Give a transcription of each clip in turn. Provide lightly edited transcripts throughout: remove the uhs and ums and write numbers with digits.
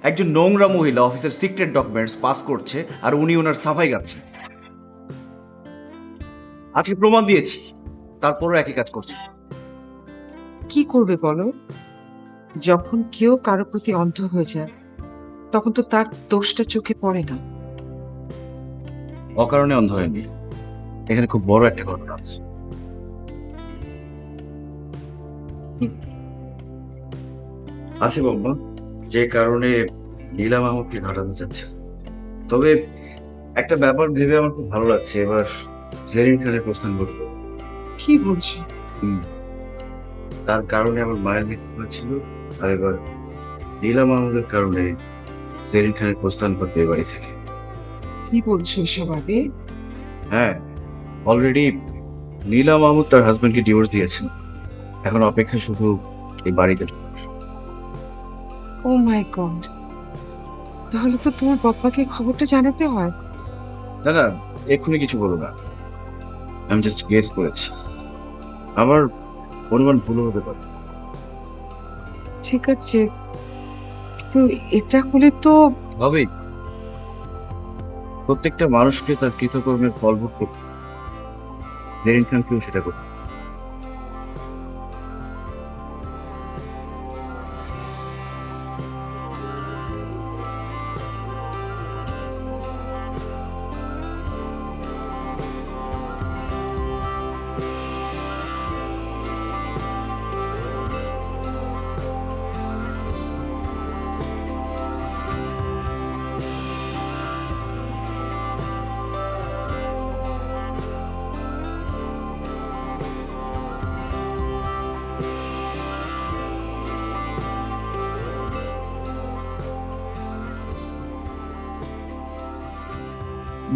একজন নোংরা মহিলা অফিসের সিক্রেট ডকুমেন্টস পাস করছে আর উনি ওনার সাফাই গাচ্ছে। আজকে প্রমাণ দিয়েছি, তারপরও একই কাজ করছে। কি করবে বলো? যখন কেউ কারো প্রতি অন্ধ হয়ে যায় তখন তো তার দোষটা চোখে পড়ে না। অকারণে অন্ধ হয়নি, এখানে খুব বড় একটা ঘটনা আছে। আছে বাবা, যে কারণে নীলা মাহমুদকে ঘটাতে চাচ্ছে। তবে একটা ব্যাপার ভেবে আমার খুব ভালো লাগছে, এবার জেরিন খানের প্রস্থান ঘটলো। কি বলছো? তার কারণে আমার মায়ের মৃত্যু হয়েছিল, আর এবার নীলা মাহমুদের কারণে জেরিন খানের প্রস্থান ঘটবে এ বাড়ি থেকে। কি বলছো এসব আগে? হ্যাঁ, অলরেডি নীলা মাহমুদ তার হাজবেন্ডকে ডিভোর্স দিয়েছেন, এখন অপেক্ষা শুধু এই বাড়িতে ঢোকার। ও মাই গড, তাহলে তো তোমার বাবাকে খবরটা জানাতে হয়। না না, এক্ষুনি কিছু বলো না, আমি জাস্ট গেস করেছি, আমার অনুমান ভুল হতে পারে। ঠিক আছে, কিন্তু এটা হলে তো হবেই, প্রত্যেকটা মানুষকে তার কৃতকর্মের ফল ভোগ করতে, জেরিন খানকেও সেটা করতে।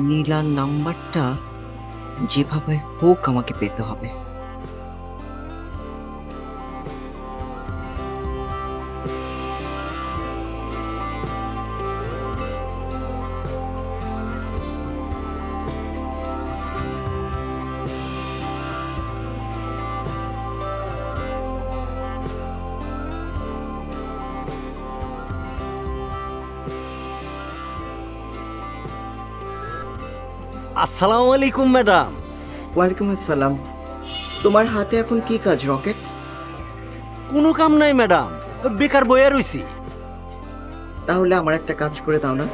নীলার নাম্বারটা যেভাবে হোক আমাকে পেতে হবে। আসসালামু আলাইকুম ম্যাডাম। ওয়ালাইকুম আসসালাম। তোমার হাতে এখন কি কাজ রকেট? কোনো কাম নাই ম্যাডাম, বেকার বইয়া রইছি। তাহলে আমার একটা কাজ করে দাও না।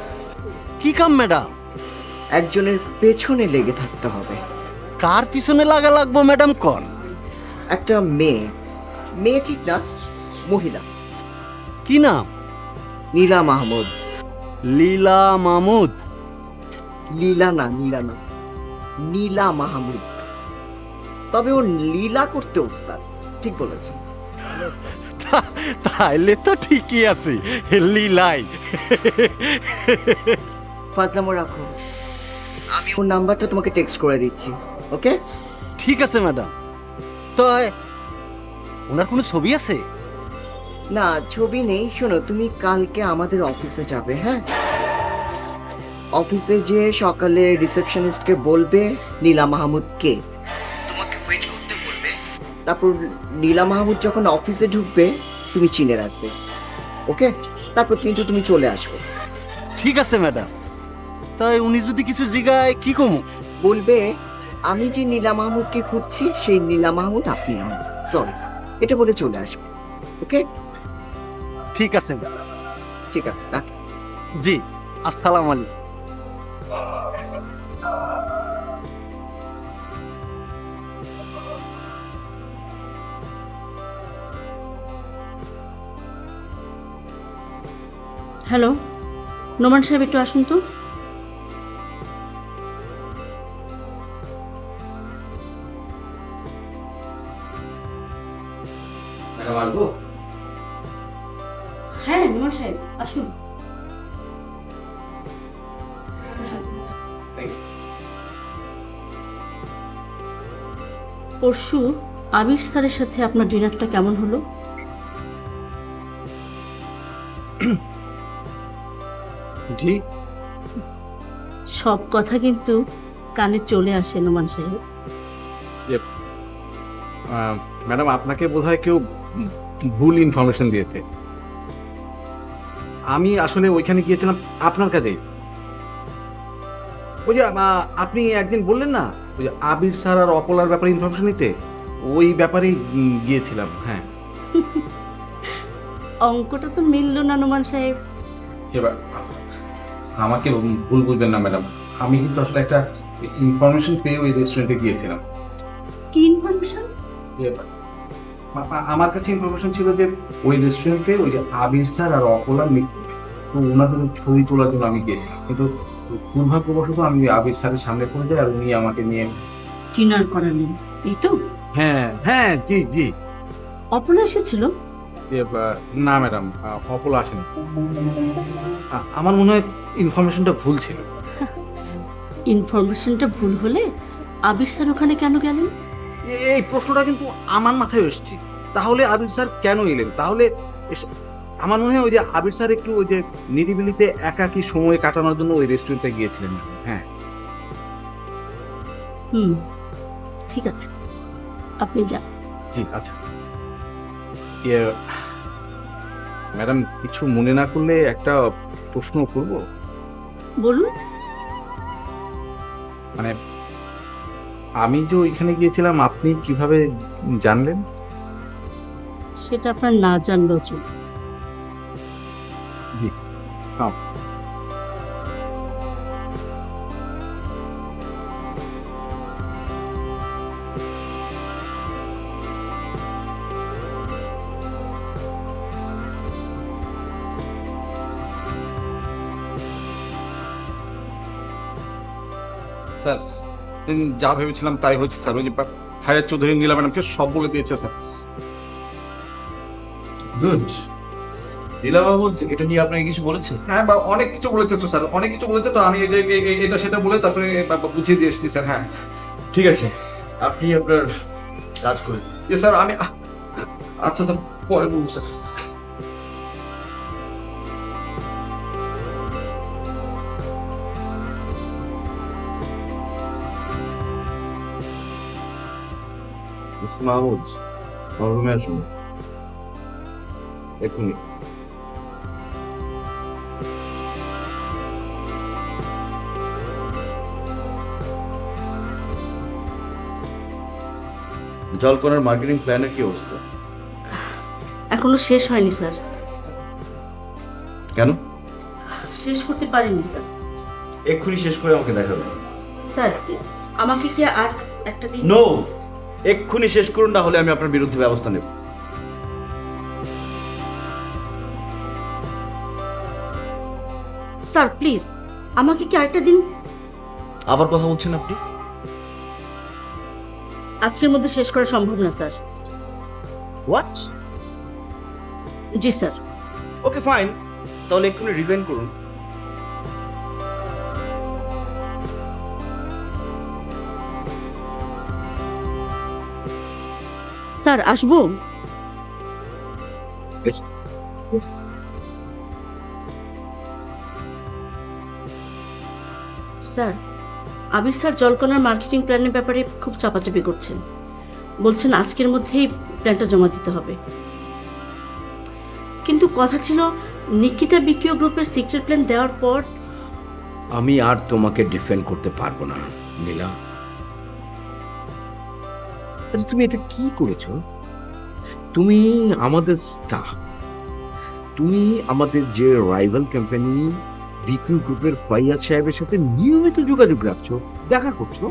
কি কাম ম্যাডাম? একজনের পেছনে লেগে থাকতে হবে। কার পিছনে লাগা লাগবো ম্যাডাম কোন? একটা মেয়ে, মেয়ে ঠিক না, মহিলা, কি নাম? নীলা মাহমুদ। লীলা মাহমুদ। লীলা না, নীলা না, নীলা মাহমুদ। তবে ও লীলা করতে ওস্তাদ। ঠিক বলেছে। তাইলে তো ঠিকই আছে, লীলাই। ফাজলামো রাখো, আমি ওর নাম্বারটা তোমাকে টেক্সট করে দিচ্ছি। ওকে? ঠিক আছে ম্যাডাম। তো ওনার কোনো ছবি আছে? না, ছবি নেই। শোনো, তুমি কালকে আমাদের অফিসে যাবে। হ্যাঁ, অফিসে যে সকালে রিসেপশনিস্টকে বলবে নীলা মাহমুদ কে, তোমাকে ওয়েট করতে বলবে। তারপর নীলা মাহমুদ যখন অফিসে ঢুকবে তুমি চিনে রাখবে। ওকে? তারপর কিন্তু তুমি চলে আসবে। ঠিক আছে ম্যাডাম। তাই উনি যদি কিছু জিগায় কি কমু? বলবে আমি যে নীলা মাহমুদকে খুঁজছি সেই নীলা মাহমুদ আপনি নন, সরি, এটা বলে চলে আসবে। ওকে? ঠিক আছে ম্যাডাম। ঠিক আছে, রাখ। জি, আসসালামু আলাইকুম। হ্যালো, নোমান সাহেব একটু আসুন তো। হ্যাঁ নোমান সাহেব আসুন। পরশু আবির স্যারের সাথে আপনার ডিনারটা কেমন হলো? জি, সব কথা কিন্তু কানে চলে আসে নোমান সাহেব। ম্যাডাম, আপনাকে বোধহয় কেউ ভুল ইনফরমেশন দিয়েছে। আমি আসলে ওইখানে গিয়েছিলাম আপনার কাছে। ওই যে আপনি একদিন বললেন না ওই যে আবির স্যার আর অপলার ব্যাপারে ইনফরমেশন নিতে, ওই ব্যাপারেই গিয়েছিলাম। হ্যাঁ, অঙ্কটা তো মিলল না নোমান সাহেব। এবার আমাকে ভুল বুঝবেন না ম্যাডাম, আমি কিন্তু আসলে একটা ইনফরমেশন পেয়ে ওই রেস্টুরেন্টে গিয়েছিলাম। কি ইনফরমেশন? আমার কাছে ইনফরমেশন ছিল যে ওই রেস্টুরেন্টে ওই যে আবির স্যার আর অপলার মৃত্যু, তো ওনাদের ছবি তোলার জন্য আমি গিয়েছিলাম, কিন্তু দুর্ভাগ্যবশত আমি আবির স্যারের সামনে পড়ে যাই আর উনি আমাকে নিয়ে। ডিনার করালেন এই তো? হ্যাঁ হ্যাঁ, জি জি। অপনা এসেছিল? না ম্যাডাম, অপলা আসেনি। আমার মনে হয় ইনফরমেশনটা ভুল ছিল। ইনফরমেশনটা ভুল হলে আবির স্যার ওখানে কেন গেলেন? এই প্রশ্নটা কিন্তু আমার মাথায় এসছে। তাহলে আবির স্যার কেন এলেন? তাহলে আমার মনে হয় ওই যে আবির স্যার একটু ওই যে নিরিবিলিতে একাকী সময় কাটানোর জন্য ওই রেস্টুরেন্টে গিয়েছিলেন। হ্যাঁ, হুম, ঠিক আছে, আপনি যান। জি আচ্ছা। ম্যাডাম, কিছু মনে না করলে একটা প্রশ্ন করব। বলুন। মানে আমি যে ওইখানে গিয়েছিলাম আপনি কিভাবে জানলেন? সেটা আপনার না জানলেও চলবে। জি, স্যার যা ভেবেছিলাম তাই হচ্ছে স্যার। ওই যে ফায়ার চৌধুরী নীলা ম্যাডামকে সব বলে দিয়েছে স্যার। গুড। নীলা মাহমুদ এটা নিয়ে আপনাকে কিছু বলেছে? হ্যাঁ, বা অনেক কিছু বলেছে তো স্যার, অনেক কিছু বলেছে তো। আমি এটা সেটা বলে তারপরে বুঝিয়ে দিয়ে এসেছি স্যার। হ্যাঁ ঠিক আছে, আপনি আপনার কাজ করে দিন। স্যার, আমি আচ্ছা স্যার, পরে বলবো স্যার। মিস মাহমুদ, আমার রুমে আসুন এক্ষুনি। জলকণার মার্কেটিং প্ল্যানের কি অবস্থা? এখনো শেষ হয়নি স্যার। কেন? শেষ করতে পারিনি স্যার। এক্ষুনি শেষ করে আমাকে দেখাবেন। স্যার, আমাকে কি আর একটা দিন? নো, এক্ষুনি শেষ করুন, না হলে আমি আপনার বিরুদ্ধে ব্যবস্থা নেব। স্যার প্লিজ, আমাকে কি আরেকটা দিন? আবার কথা বলছেন আপনি? আজকের মধ্যে শেষ করা সম্ভব না sir. What? G sir. Okay fine, তাহলে এক্ষুনি রিজাইন করুন। স্যার আসবো? স্যার, আবির স্যার জলকণার মার্কেটিং প্ল্যানের ব্যাপারে খুব চাপাচাপি করছেন। বলছেন আজকের মধ্যেই প্ল্যানটা জমা দিতে হবে। কিন্তু কথা ছিল নিকিতা বিকিও গ্রুপের সিক্রেট প্ল্যান দেওয়ার পর। আমি আর তোমাকে ডিফেন্ড করতে পারবো না নীলা। আচ্ছা, তুমি এটা কি করেছো? তুমি আমাদের স্টাফ, তুমি আমাদের যে রাইভাল কোম্পানি বিকিউ গ্রুপের ফাইয়াজ সাহেবের সাথে নিয়মিত যোগাযোগ রাখছো, দেখা করছো।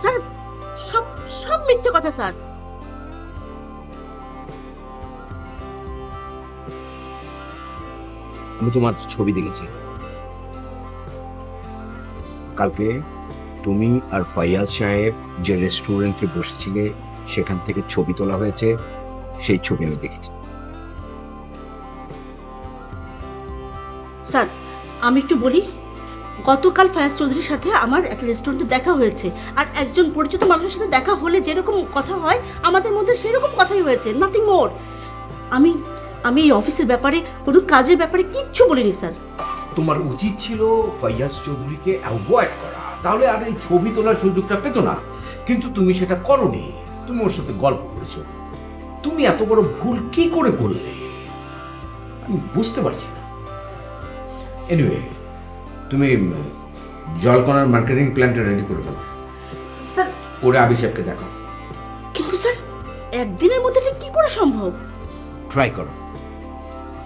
স্যার, সব সব মিথ্যে কথা স্যার। আমি তোমার ছবি দেখেছি কালকে। তুমি আর ফাইয়াজ সাহেব যে রেস্টুরেন্টে বসেছিলে সেখান থেকে ছবি তোলা হয়েছে, সেই ছবি আমি দেখেছি। স্যার, আমি একটু বলি। গতকাল ফায়াজ চৌধুরীর সাথে আমার একটা রেস্টুরেন্টে দেখা হয়েছে, আর একজন পরিচিত মানুষের সাথে দেখা হলে যেরকম কথা হয় আমাদের মধ্যে সেরকম কথাই হয়েছে, নাথিং মোর। আমি আমি এই অফিসের ব্যাপারে, কোনো কাজের ব্যাপারে কিচ্ছু বলিনি স্যার। তোমার উচিত ছিল ফাইয়াজ চৌধুরীকে অ্যাভয়েড করা, তাহলে আর এই ছবি তোলার সুযোগটা পেতো না। কিন্তু তুমি সেটা করোনি, তুমি ওর সাথে গল্প করেছো। তুমি এত বড় ভুল কি করে করলে আমি বুঝতে পারছি না। এনিওয়ে, তুমি জলকণার মার্কেটিং প্ল্যানটা রেডি করে ফেলো, স্যার করে আবি সাহেবকে দেখো। কিন্তু স্যার একদিনের মধ্যে এটা কি করে সম্ভব? ট্রাই করো,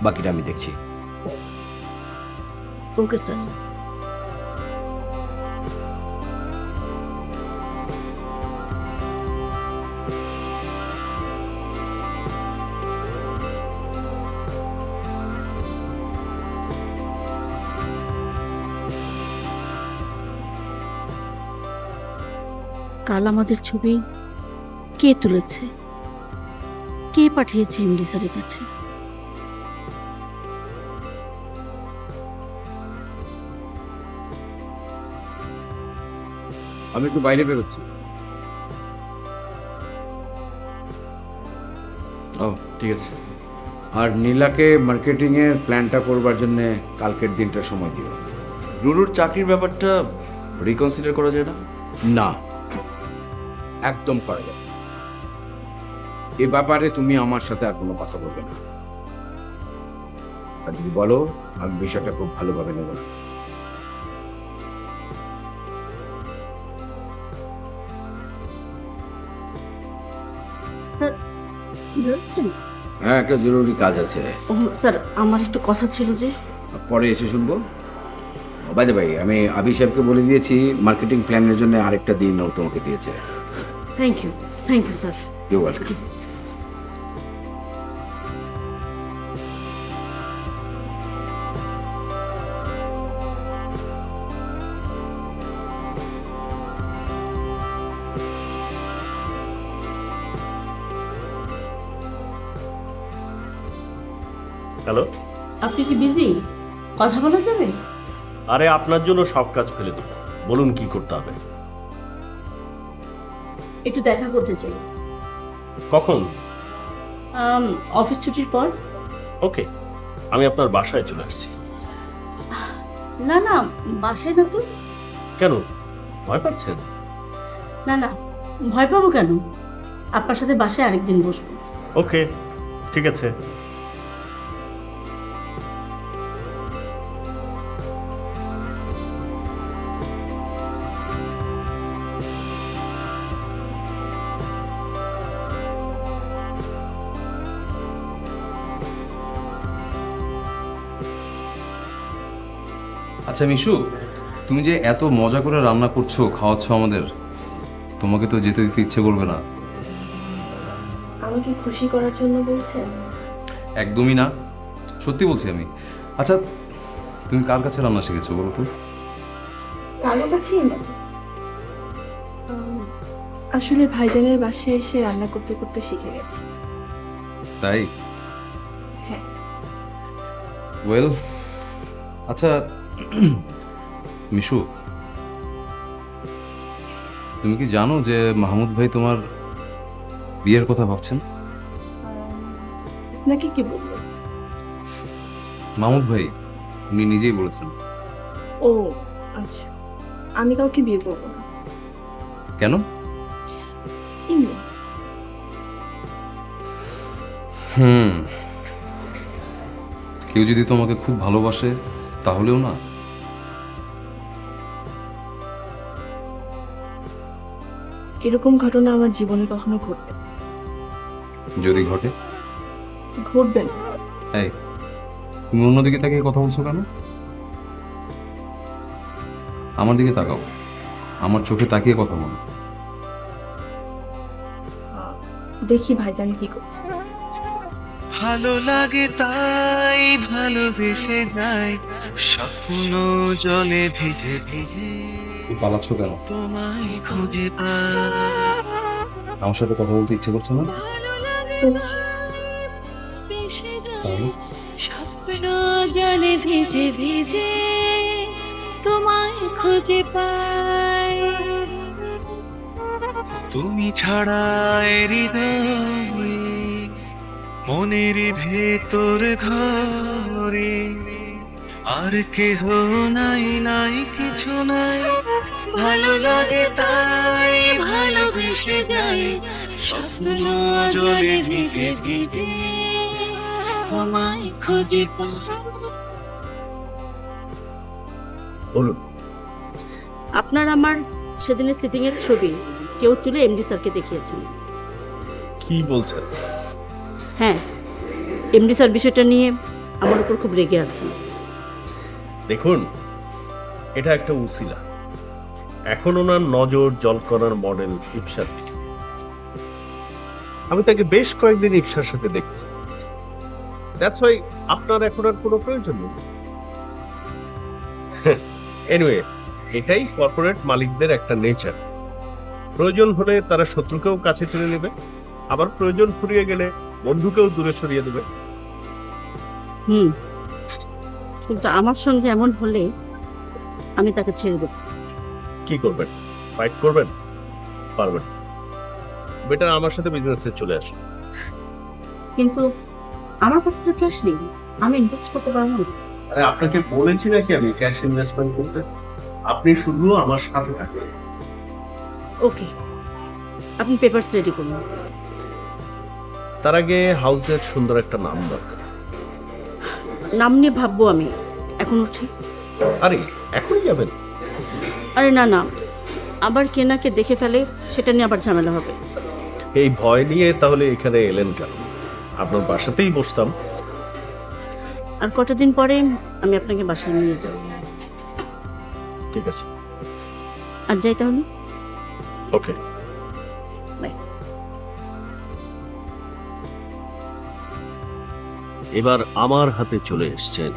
বাকিটা আমি দেখছি। Okay sir. কাল আমাদের ছবি কে তুলেছে, কে পাঠিয়েছে এমডি স্যারের কাছে? আমি একটু বাইরে বেরোচ্ছি। ও ঠিক আছে। আর নীলাকে মার্কেটিং এর প্ল্যানটা করবার জন্য কালকের দিনটা সময় দিও। রুরুর চাকরির ব্যাপারটা রিকনসিডার করা যায় না? না, একদম করা যাবে না। এ ব্যাপারে তুমি আমার সাথে আর কোনো কথা বলবে না। আর যদি বলো, আমি বিষয়টা খুব ভালোভাবে নেব না। স্যার বলছেন? হ্যাঁ, একটা জরুরি কাজ আছে, ও স্যার আমার একটু কথা ছিল যে। পরে এসে শুনবো। বাইদে ভাই, আমি আবি সাহেবকে বলে দিয়েছি মার্কেটিং প্ল্যানের জন্য আরেকটা দিন ও তোমাকে দিয়েছে। Thank you sir. You welcome. Hello, আপনি কি বিজি? কথা বলা যাবে? আরে আপনার জন্য সব কাজ ফেলে দেবো, বলুন কি করতে হবে। একটু দেখা করতে চাই। কখন? অফিস ছুটির পর। ওকে, আমি আপনার বাসায় চলে আসছি। না না, বাসায় না তো। কেন, ভয় পাচ্ছেন? না না, ভয় পাবো কেন? আপনার সাথে বাসায় আরেকদিন বসবো। ওকে, ঠিক আছে। আচ্ছা মিশু, তুমি যে এত মজা করে রান্না করছো, খাওয়াচ্ছ আমাদের, তোমাকে তো যেতে দিতে ইচ্ছে করবে না। আমাকে খুশি করার জন্য বলছেন? একদমই না, সত্যি বলছি আমি। আচ্ছা, তুমি কার কাছে রান্না শিখেছো বলো তো? কারো কাছেই না, আসলে ভাইজানের বাসায় এসে রান্না করতে করতে শিখে গেছি। তাই? হ্যাঁ। ওয়েল, আচ্ছা মিশু, তুমি কি জানো যে মাহমুদ ভাই তোমার বিয়ের কথা ভাবছেন? আপনাকে কি বলবো? মাহমুদ ভাই উনি নিজেই বলেছেন। ও আচ্ছা, আমি কাউকে বিয়ে করবো না। কেন? এমনি। কেউ যদি তোমাকে খুব ভালোবাসে তাহলেও না? এরকম ঘটনা আমার জীবনে কখনো ঘটবে না। যদি ঘটে? ঘটবে না। এই, তুমি অন্যদিকে তাকিয়ে কথা বলছো কেন? আমার দিকে তাকাও, আমার চোখে তাকিয়ে কথা বলো। দেখি ভাইজান কি করছে। ভালো লাগে তাই ভালোবেসে যাই, স্বপ্ন জলে ভিজে ভিজে তুমি পালাচ্ছ কেন? তোমায় খুঁজে পাই। আমার সাথে কথা বলতে ইচ্ছে করছে না? তাহলে স্বপ্ন জলে ভিজে ভিজে তোমায় খুঁজে পাই। তুমি ছাড়া হৃদয়ে মনের ভেতর ঘরে আর কেহ নাই, নাই কিছু নাই, ভালো লাগে তাই ভালোবেসে যাই স্বপ্ন জলে ভিজে ভিজে তোমায় খুঁজে পাই। বলুন। আপনার আমার সেদিনের সিটিং এর ছবি কেউ তুলে এমডি স্যারকে দেখিয়েছেন। কি বলছেন? হ্যাঁ, এমডি স্যার বিষয়টা নিয়ে আমার উপর খুব রেগে আছেন। দেখুন, এটা একটা উসিলা। এখন ওনার নজর জল করার মডেল ইপসার দিকে। আমি তাকে বেশ কয়েকদিন ইপসার সাথে দেখছি। দ্যাটস ওয়াই আপনার এখন আর কোনো প্রয়োজন নেই। এনিওয়ে, এটাই কর্পোরেট মালিকদের একটা নেচার। প্রয়োজন হলে তারা শত্রুকেও কাছে টেনে নেবে, আবার প্রয়োজন ফুরিয়ে গেলে বন্ধুকেও দূরে সরিয়ে দেবে। কিন্তু আমার সঙ্গে এমন হলে আমি তাকে ছেড়ে দেব। কি করবেন? ফাইট করবেন? পারবেন। বেটার আমার সাথে বিজনেসে চলে আসুন। কিন্তু আমার কাছে তো ক্যাশ নেই, আমি ইনভেস্ট করতে পারবো না। আরে আপনাকে বলেছি নাকি আমি ক্যাশ ইনভেস্টমেন্ট করতে? আপনি শুধু আমার সাথে থাকবেন। ওকে, আপনি পেপারস রেডি করুন। তার আগে হাউসের সুন্দর একটা নাম দরকার। নাম নিয়ে ভাববো আমি, এখন উঠি। আরে এখন যাবেন? আরে না না, আবার কেনাকে দেখে ফেলে সেটা নিয়ে আবার ঝামেলা হবে। এই ভয় নিয়ে তাহলে এখানে এলেন কেন? আপনার বাসাতেই বসতাম। আর কটা দিন পরে আমি আপনাকে বাসায় নিয়ে যাব। ঠিক আছে, আর যাই তাহলে। ওকে। বাই। এবার আমার হাতে চলে এসেছেন,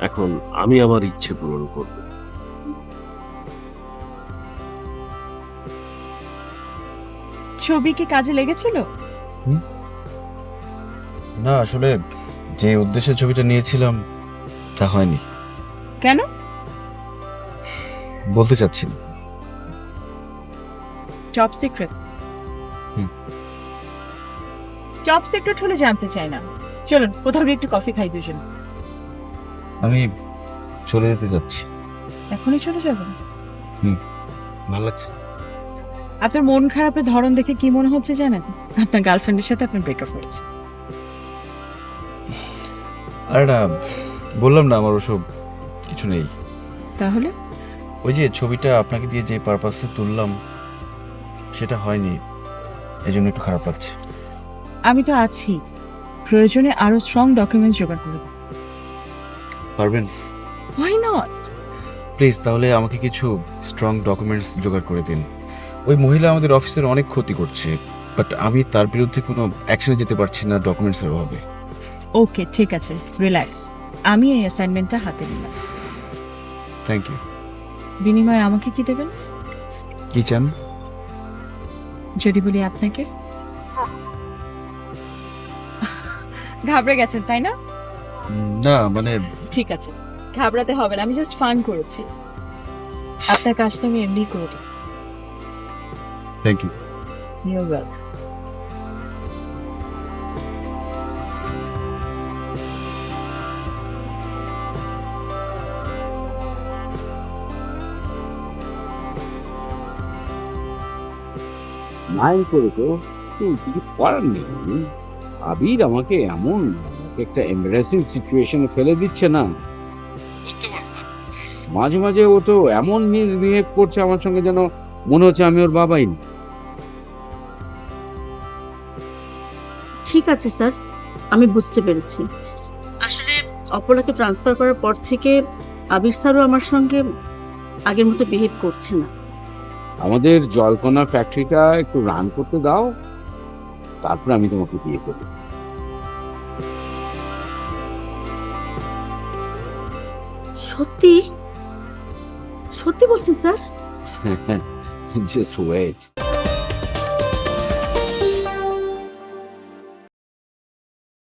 এখন আমি আমার ইচ্ছে পূরণ করব। ছবি কি কাজে লেগেছিল? না, আসলে যে উদ্দেশ্যে ছবিটা নিয়েছিলাম তা হয়নি। কেন? বলতে চাচ্ছি না। Top secret? টপ সিক্রেট হলে জানতে চাই না। চলুন কোথাও গিয়ে একটু কফি খাই দুজন। আমি চলে যেতে যাচ্ছি। এখনই চলে যাবেন? ভালো লাগছে। আপনার মন খারাপের ধরন দেখে কি মনে হচ্ছে জানেন? আপনার গার্লফ্রেন্ডের সাথে আপনার ব্রেকআপ হয়েছে। আরে না, বললাম না আমার ওসব কিছু নেই। তাহলে? ওই যে ছবিটা আপনাকে দিয়ে যে পারপাসে তুললাম সেটা হয়নি, এজন্য একটু খারাপ লাগছে। আমি তো আছি, প্রয়োজনে আরো স্ট্রং ডকুমেন্টস জোগাড় করে দেব। পারবেন? Why not? প্লিজ তাহলে আমাকে কিছু স্ট্রং ডকুমেন্টস জোগাড় করে দিন। ওই মহিলা আমাদের অফিসের অনেক ক্ষতি করছে, বাট আমি তার বিরুদ্ধে কোনো অ্যাকশনে যেতে পারছি না ডকুমেন্টসের অভাবে। ওকে ঠিক আছে, রিল্যাক্স। আমি এই অ্যাসাইনমেন্টটা হাতে নিলাম। Thank you. বিনিময়ে আমাকে কি দেবেন? কি চান? যদি বলি আপনাকে? ঘাবড়ে গেছেন তাই না? না মানে ঠিক আছে, ঘাবড়াতে হবে না, আমি জাস্ট ফান করেছি। আপনার কাজটা আমি এমনি করে দিই। Thank you. You're welcome. Mind করেছো, কিছু করার নেই। আবির আমাকে এমন একটা এমবারেসিং সিচুয়েশনে ফেলে দিচ্ছে না, মাঝে মাঝে ও তো এমন মিসবিহেভ করছে আমার সঙ্গে, যেন মনে হচ্ছে আমি ওর বাবাই না। ঠিক আছে স্যার, আমি বুঝতে পেরেছি। আসলে অপলাকে ট্রান্সফার করার পর থেকে আবির স্যারও আমার সঙ্গে আগের মতো বিহেভ করছে না। আমাদের জলকণা ফ্যাক্টরিটা একটু রান করতে দাও, তারপর আমি তোমাকে বিয়ে করবো। সত্যি সত্যি বলছেন স্যার? Just wait.